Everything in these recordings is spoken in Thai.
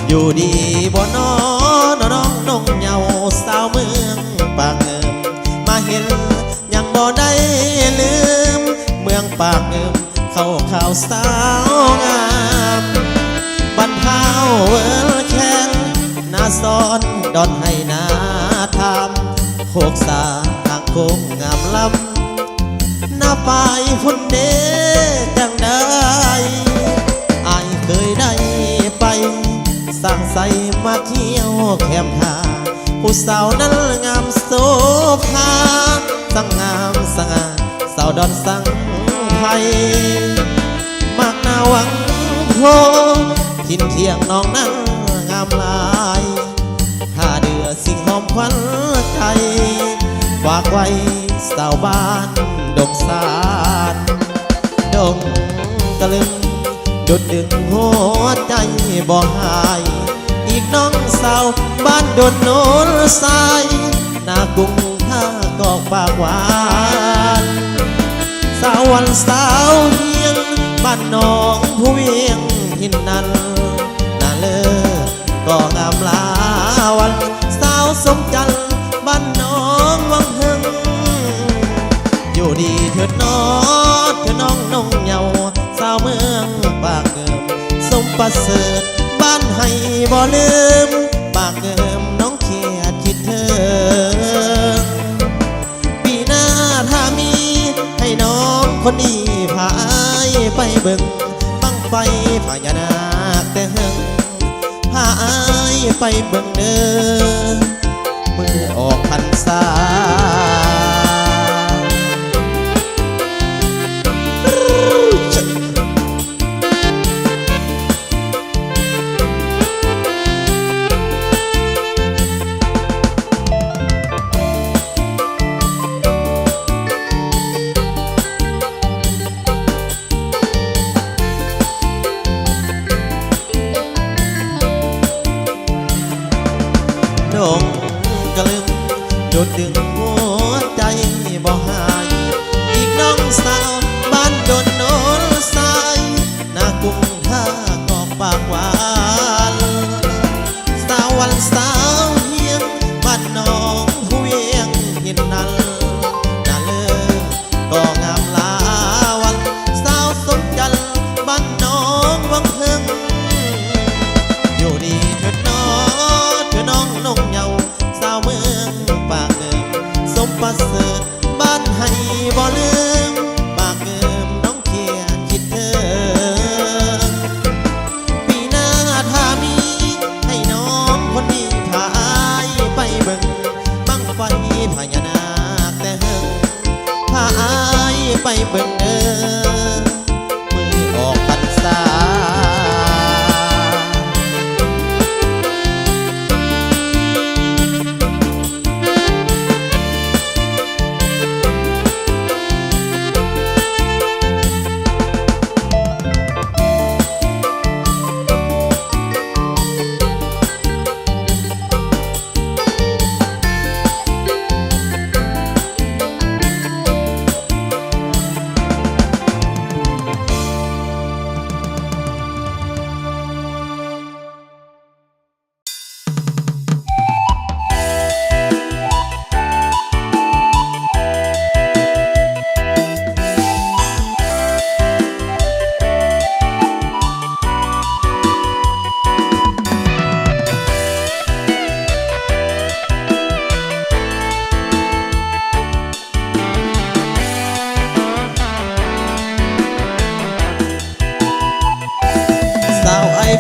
อยู่ดีบ่น้อน้องนงเหยาสาวเมืองปากเงิมมาเห็นยังบ่ได้ลืมเมืองปากเงิมเข้าข่าวสาวงามบันเท้าเวิลแข้งนาซอนดอนให้นาทำโคกสาทางโค้งงามลำหน้าปลายพุ่นเดจังได้อายเคยได้ไปสั่งใส่มาเที่ยวแคมทาผู้สาวนั้นงามโสภาสังงามสง่าสาวดอนสังไทยมากนาวังโพทินเคียงน้องนั่งงามลายถ้าเดือสิ่งหอมควันใจฝากไว้สาวบ้านดงสารดงตะลึงดุดดึงหัวใจบ่หายอีกน้องสาวบ้านดนโนนสายหน้ากรุงท่ากอกปากหวานสาววันสาวเฮียงบ้านน้องผู้เวียงหินนั้นน่าเลิศก็งามลาวันสาวสมจันทร์บ้านน้องวังหึงอยู่ดีเถิดน้องเถิดน้องนงเหยาสาวเมืองปากเกิมสมประเสริฐบ้านให้บ่ลืมปากเกิมน้องเขียดคิดเธอปีหน้าถ้ามีให้น้องคนนี้พาไปเบิ่งบังไฟพญานาคแต่หึงพาไปเบิ่งเด้อมือออกพรรษาดงกะลึงดุดดึงหัวใจบ่หายอีกน้องสาวบ้านดนโนนสายหน้ากรุงท่ากอกปากหวานสาววันสาวเฮียงบ้านน้องผู้เวียงหินนั้นน่าเลิศก็งามลาวันสาวสมจันทร์บ้านน้องวังหึงอยู่ดีเถิดน้องเถิดน้องนงเหยาสาวเมืองปากเกิมสมประเสริฐบ้านให้บ่ลืมปากเกิมน้องเขียดคิดเธอปีหน้าถ้ามีให้น้องคนนี้พาไปเบิ่งบังไฟพญานาคแต่หึงพาไปเบิ่งเด้อมือออกพรรษา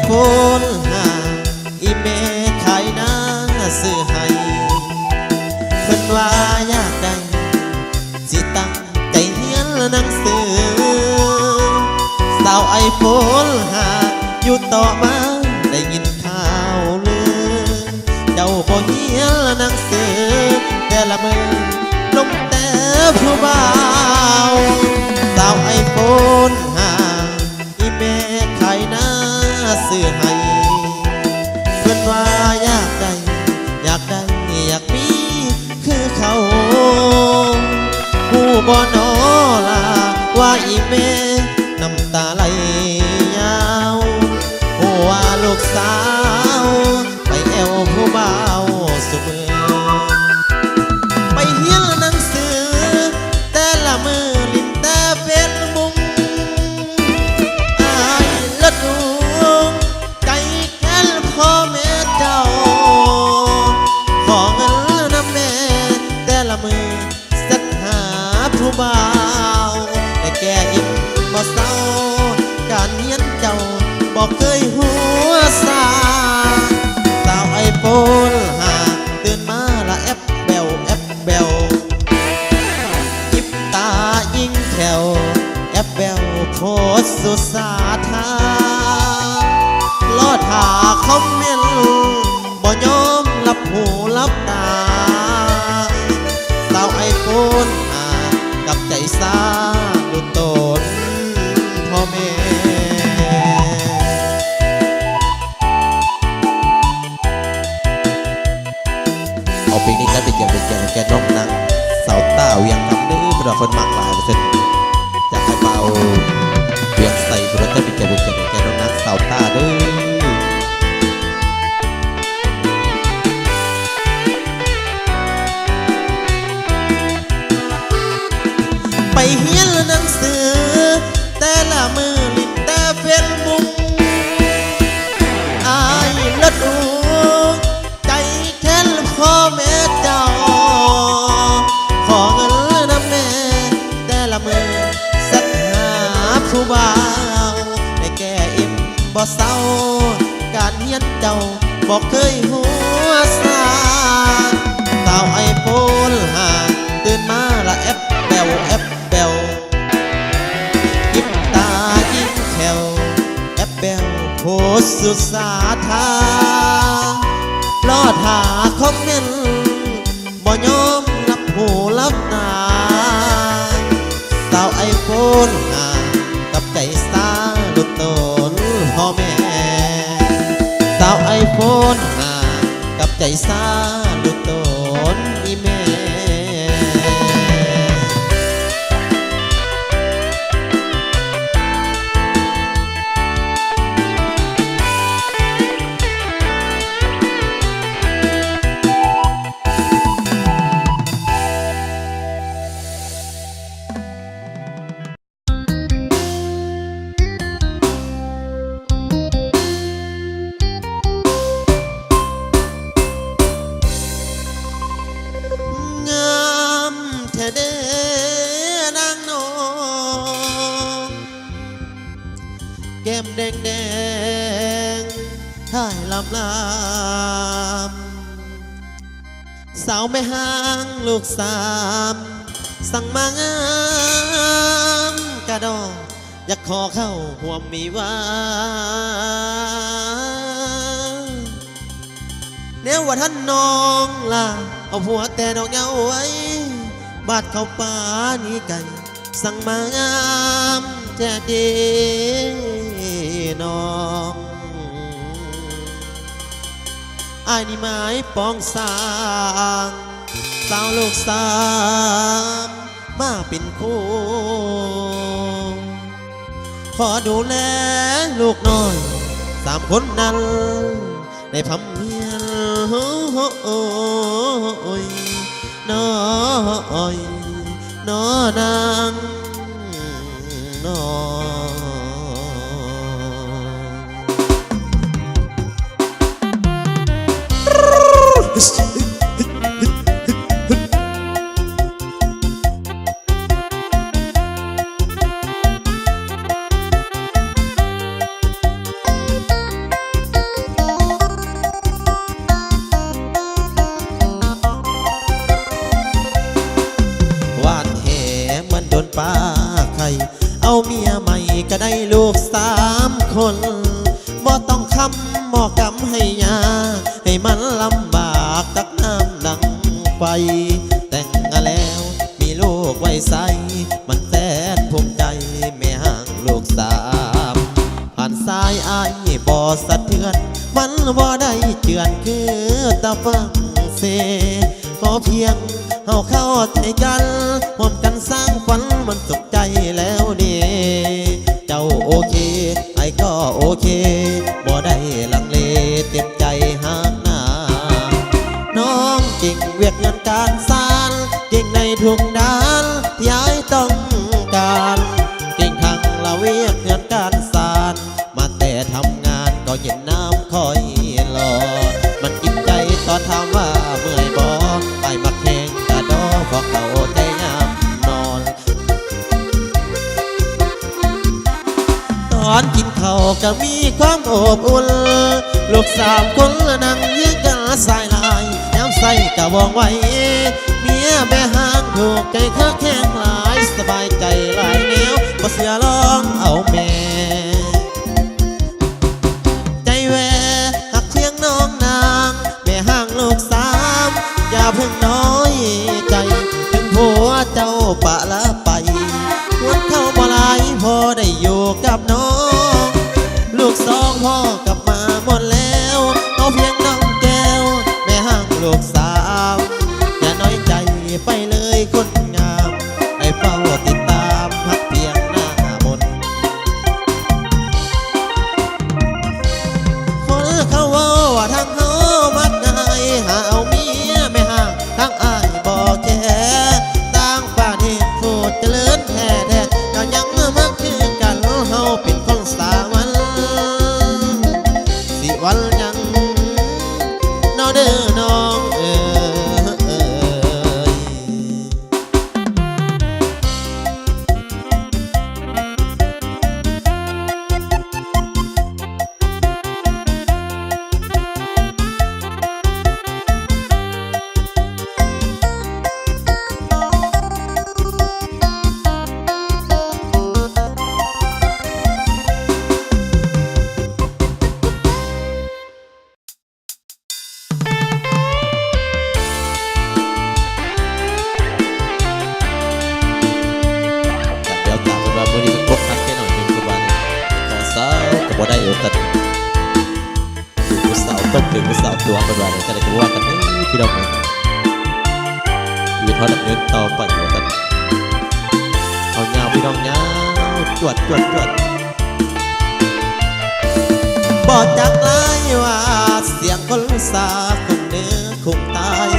โฟนหาอีเมขายหน้าซื้อให้เพิ่นว่าอยากได้สิตั้งใจเรียนหนังสือสาวไอโฟนหาอยู่ต่อมาได้ยินข่าวลือเจ้าบ่เรียนหนังสือแต่ละมือลงแต่ผู้บ่าวสาวไอโฟนหาอีเมขายหน้าซื้อให้เพื่อนว่าอยากได้อยากมีคือเขาผู้บ่นอลาว่าอีเมน้ำตาไหลยาวว่าลูกสาว ยหัวซาสาวไอโฟนหาตื่นมาละแอปเบลแอปเบลยิบตายิงแถวแอปเบลโพสสุดสาธาลอดหาคอมเมนต์บ่ยอมรับหูรับตาสาวไอโฟนหากับใจสาลุตนพ่อแม่เอาเพลงนี้ก็เป็นอย่างแกน้องนางสาวต้าเวียงคำนี้เป็นคนมากหลายเปอร์เซ็นต์จากให้เบาเวียงใส่สุดจะเป็นแกน้องนางสาวต้าด้วยไปเฮียนหนังสือแต่ละมือลิ้นแต่เฟซบุ๊กอายละดูใจแทนพ่อแม่เจ้าขอเงินนะแม่แต่ละมือสักหาผู้บ่าวให้แก่อิ่มบ่เศร้าการเฮียนเจ้าบอกเคยหัวซาสาวไอโฟนหาตื่นมาละแอปแบวแอปเบลยิบตายิงแถวแอปเบลโพสสุดสาธาลอดหาคอมเมนต์บ่ยอมรับหูรับตาสาวไอโฟนหากับใจสาลุตนพ่อแม่สาวไอโฟนหากับใจสาลุตนอีแม่แก้มแดงแดงถ่ายลำลำสาวไม่ห่างลูกสามสั่งมางามกระดองอยากขอเข้าห่วมมีว่าแนวว่าท่านน้องล่ะเอาผัวแต่ดอกเงาไว้บาดเข้าป่านี้ไก่สั่งมางามแท้ดีน้องอายนี่หมายปองสางสาวลูกสามมาเป็นคู่ขอดูแลลูกน้อยสามคนนั้นได้พำเพียรน้อยน้อนางน้อป้าไข่เอาเมียใหม่ก็ได้ลูกสามคนบ่ต้องคำบ่กำให้ยาให้มันลำบากตักน้ำดังไฟแต่งงานแล้วมีลูกไว้ใส่มันแสนภูมิใจแม่ห่างลูกสามผ่านสายอายบ่สะเทือนมันบ่ได้เจือนคือตะฟังเสขอเพียงเฮาเข้าใจกันร่วมกันสร้างฝันมันสุขใจแล้วดีเจ้าโอเคไอ้ก็โอเคบ่ได้ลังเลเต็มใจหากหน้าน้องเก่งเวียกงานการสานเก่งในทุกด้านที่อ้ายต้องการเก่งทั้งละเวียกงานการสานมาแต่ทำงานก็เย็นน้ำคอยรอมันอิ่มใจตอนถามว่าเมื่อยบ่ไอ้มักแข่งกระดอพอเขาใจยามนอนตอนกินข้าว ก็มีความอบอุ่นลูก3 คนนั่งยืนกันสายลายย้ำใส่กะวองไว้เมียแม่ห้างถูกใจเธอแข็งหลายสบายใจหลายแนวบ่เสียลองเอาแม่ใจแวหักเทียงน้องนางแม่ห้างลูก3อย่าเพิ่งน้อยใจถึงผัวเจ้าปะละไปวันเข้าบ่หลายพอได้อยู่กับน้องลูก2พ่อกลับมาหมดแล้วเอาเพียงน้องแก้วแม่ห้างลูก3อย่าน้อยใจไปเลยคนงามให้เฝ้าติดตามพักเพียงหน้ามนคนเขาว่าทางเขามักง่ายหาเอาเมียแม่ห้างทางอ้ายบ่แค่ต่างประเทศโคตรเจริญแท้แท้ก็ยังมักคือกันเฮาเป็นคนสามัญสิวันยังนอเด้อน้องบ่ได้ตัดผู้สาวต้มถึงผู้สาวตัวเป็นว่าจะได้จะว่ากันพี่น้องอยู่เท่าดำเนินต่อไปว่ากันเอาเงาพี่น้องเงาจวดบอกจากไรว่าเสียงคนสาคงเนื้อคงตาย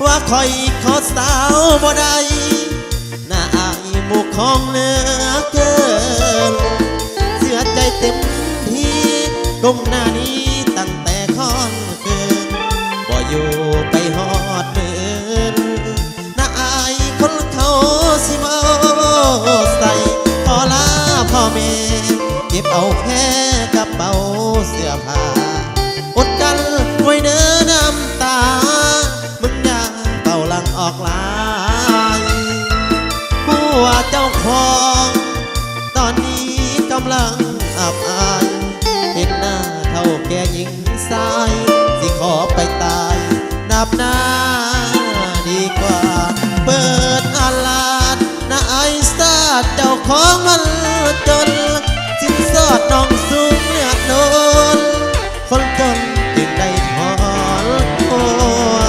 ว่าคอยขอสาวบ่ได้หน้าอายหมู่ของเนื้อเกินเสียใจเต็มที่ก้มหน้านี้ตั้งแต่ค่อนเกินบ่อยู่ไปหอดเมือนน่าอายคนเขาสิมาใส่พอลาพ่อแม่เก็บเอาแค่กระเป๋าเสื้อผ้าอดกันไว้เนื้อน้ำตามึงอย่าเป่าหลังออกลายผู้ว่าเจ้าของตอนนี้กำลังอับอายเห็นหน้าเท่าแก่หญิงสายสิขอไปตายนับหน้าดีกว่าเปิดอาลาดนะไอ้ซาดเจ้าของมันจนสิ้นสอดน้องสูงเลือดโนนคนจนจึงได้ถอนตัว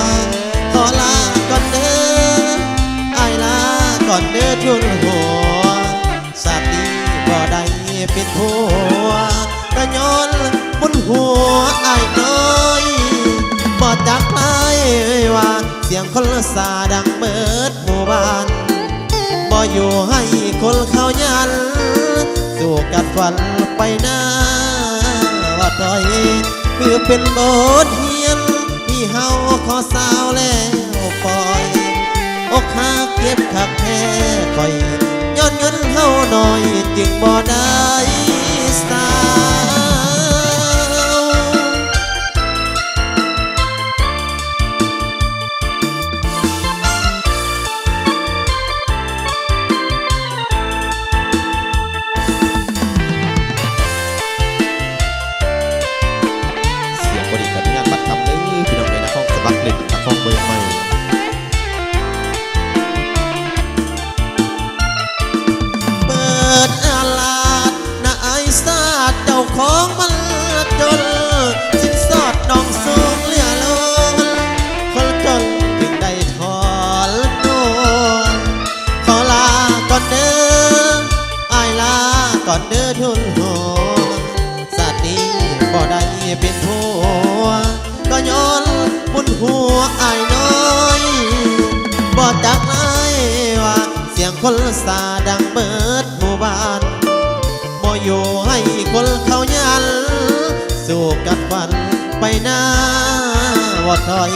ขอลาก่อนเด้อไอ้ลาก่อนเด้อทุนหัวสาตีบ่ได้เป็นผัวก็ย้อนบนหัวไอ้น้อยบ่จักไอ้ว่าเสียงคนสาดังเบิดหมู่บ้านบ่อยู่ให้คนเขายันสู่กัดฟันไปหน้าว่าถอยคือเป็นบทเรียนที่เฮาขอสาวแล้วปล่อยอกหักเก็บขักแท้คอยย้อนเงินเฮาหน่อยจึงบ่ได้สาวเสียงบริการงานบัตรคำเลยพี่น้องในนครสมัครเล่นนครเมืองใหม่ของมันจนสิ้นสอดน้องสูงเหลือล้นคนจนจึงได้ถอนตัวขอลาก่อนเด้อไอ้ลาก่อนเด้อทุนหัวสาตีบ่ได้เป็นผัวก็ย้อนบุญหัวไอ้น้อยบ่จักไอ้ว่าเสียงคนสาดังเบิดหมู่บ้านบ่อยู่ให้คนเขายันสู่กัดฟันไปหน้าว่าถอย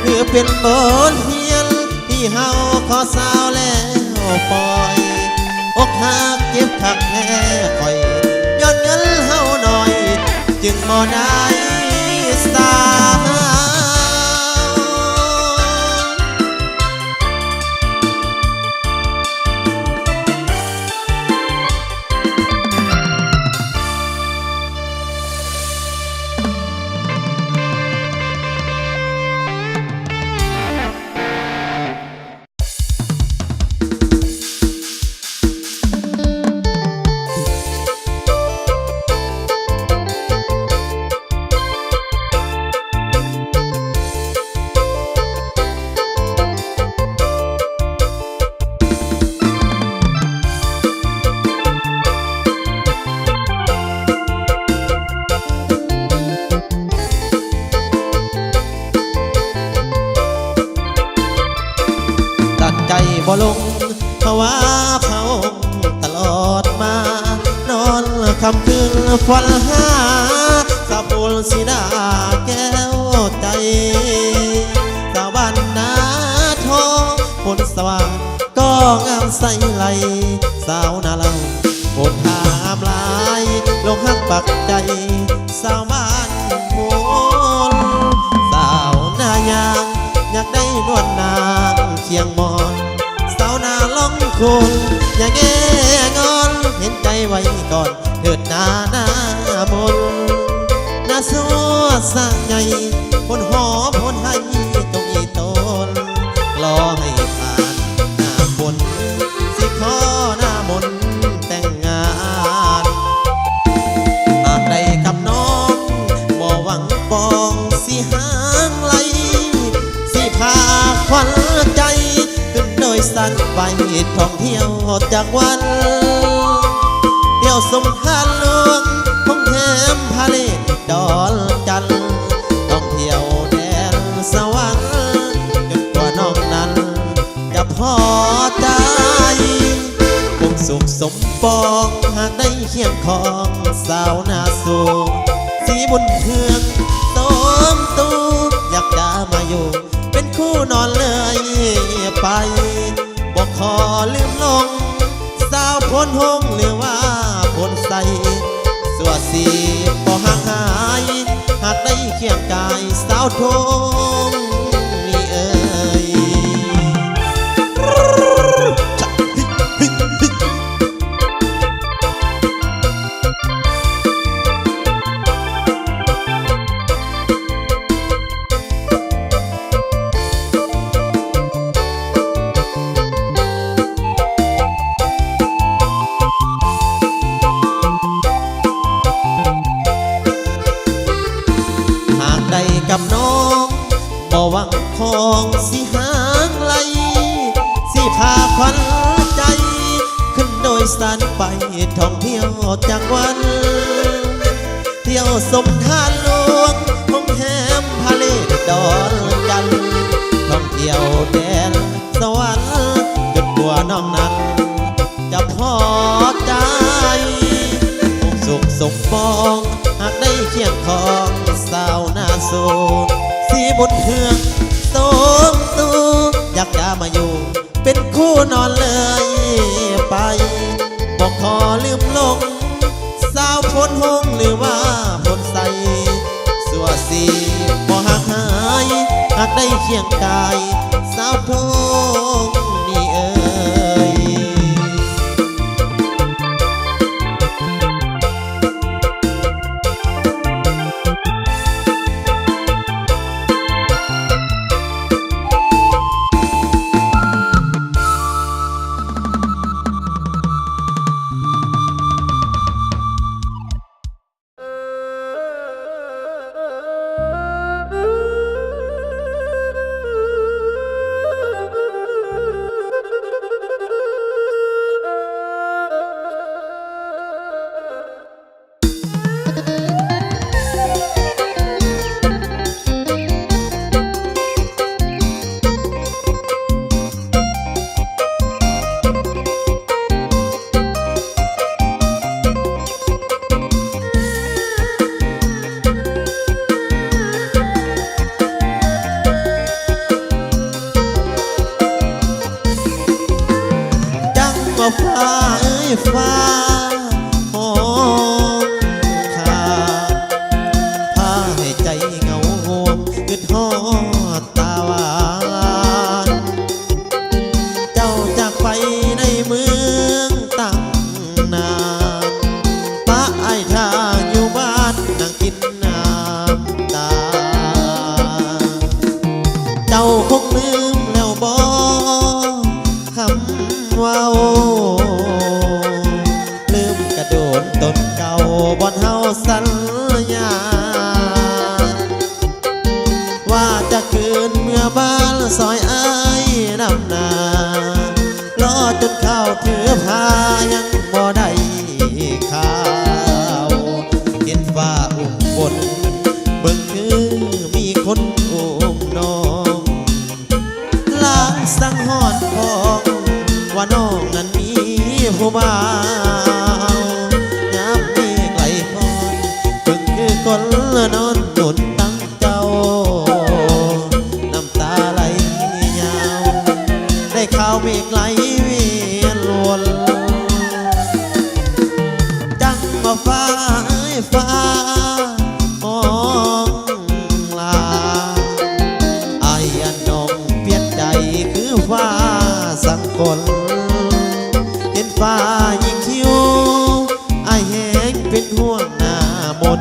คือเป็นบทเรียนที่เฮาขอสาวแล้วปล่อยอกหักเก็บขักแท้คอยย้ อดเงินเฮาหน่อยจึงบ่ได้สาวตัดใจบ่ลงเพราะว่าเขาตลอดมานอนคำคืนฝันหาสาบุญสิดาแก้วใจสาวบ้านนาทองผลสว่างก็งามใสไหลสาวนาเราโอดถามลายลงหักปักใจสาวบ้านโพนสาวนายางอยากได้นวลนางเคียงมอนสาวนาล่องคุณอย่าแง่งอนเห็นใจไว้ก่อนเถิดหน้ามนหน้าสัวสร้างใหญ่บนหอพนให้จงอีตนรอให้ผ่านหน้าฝนสิขอหน้ามนแต่งงานหากใดกับน้องบ่หวังปองสิหางไหลสิพาควันใจขึ้นโดยสันไปท่องเที่ยวจากวันเที่ยวสมทานหลวงคงแถมพาเลทดอนจันท่องเที่ยวแดนสวรรค์จนกว่าน้องนั้นจะพอใจคงสุขสมปองหากได้เคียงของสาวนาสูงสีบุญเทืองสมตูอยากจะมาอยู่เป็นคู่นอนเลยไปบอกขอลืมลงสาวพ้นหงหรือว่าพ้นใสสัวสีบ่ห่างหายหากได้เคียงกายสาวทงนี่เอ่ยกับน้องบ่หวังของสิหางไหลสิพาควันใจขึ้นโดยสารไปท่องเที่ยวจากวันเที่ยวสมทานหลวงคงแหมพาเลทดอนจันท่องเที่ยวแดนสวรรค์จนกว่าน้องนั้นจะพอใจคงสุขสมปองหากได้เคียงของสาวนาโซสีบุญเทืองสมตูอยากจะมาอยู่เป็นคู่นอนเลยไปบอกขอลืมลงสาวพ้นหงหรือว่าพ้นใสสัวสีบ่ห่างหายหากได้เคียงกายสาวทงนี่เอ่ย เ คงลืมแล้วบ่คำเว้าลืมกระโดดต้นเก่าบ่เฮาสัญญาว่าจะคืนเมื่อบ้านซอยอ้ายนำนารอจนเข้าถือพายังบ่ได้ข่าวเห็นฟ้าอุ้มบนเบิ่งคือมีคนอุ้มน้องล้างสังหอดพองว่าน้องนั้นมีผู้บ่าวยามมีไกลพรเบิ่งคือคนนอนหนุนตั้งเจ้าน้ำตาไหลยาวได้ข่าวมีไกลเวียนวนจังมาฟ้าเอ้ยฟ้ามองลาไอ้อันน้องเปลี่ยนใจคือฟ้าสังคนเห็นฟ้ายิ่งคิวไอ้แหงเป็นห่วงหน้ามน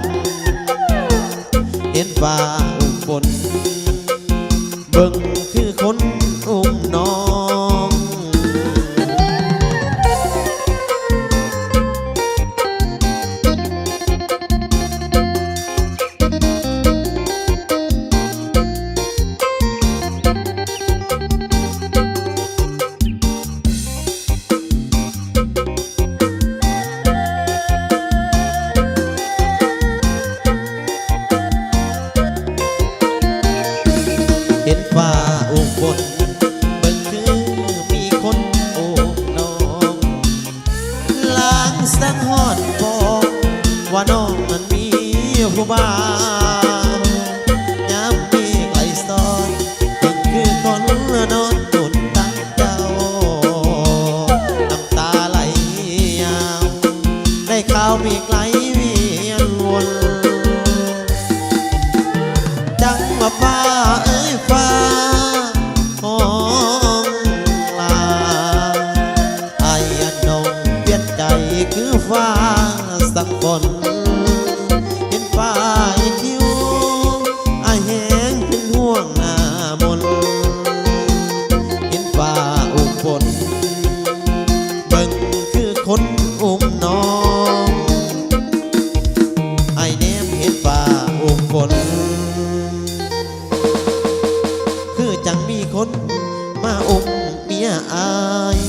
เห็นฟ้าอุ้มบนเบิ่งคือคนอุ้มน้อง เห็นฟ้าอุ้มบนเบิ่งคือมีคนอุ้มน้องล้างสังหอดฟองว่าน้องมันมีผู้บ่าวยามมีไกลซ้อนเบิ่งคือคนนอนตุนตั้งเจ้าน้ำตาไหลยาวได้ข่าวมีไกลเวียนวนจังว่าฟ้าเอ้ยฟ้าของลาไอ้อันนงเปลี่ยนใจคือฟ้าสักคนเห็นฟ้าอีกคิวไอ้แหงเป็นห่วงหน้ามนเห็นฟ้าอุ้มฝนเบิ่งคือคนอุ้มน้องไอ้แนมเห็นฟ้าอุ้มฝนคือจังมีคนมาอุ้มเมียอาย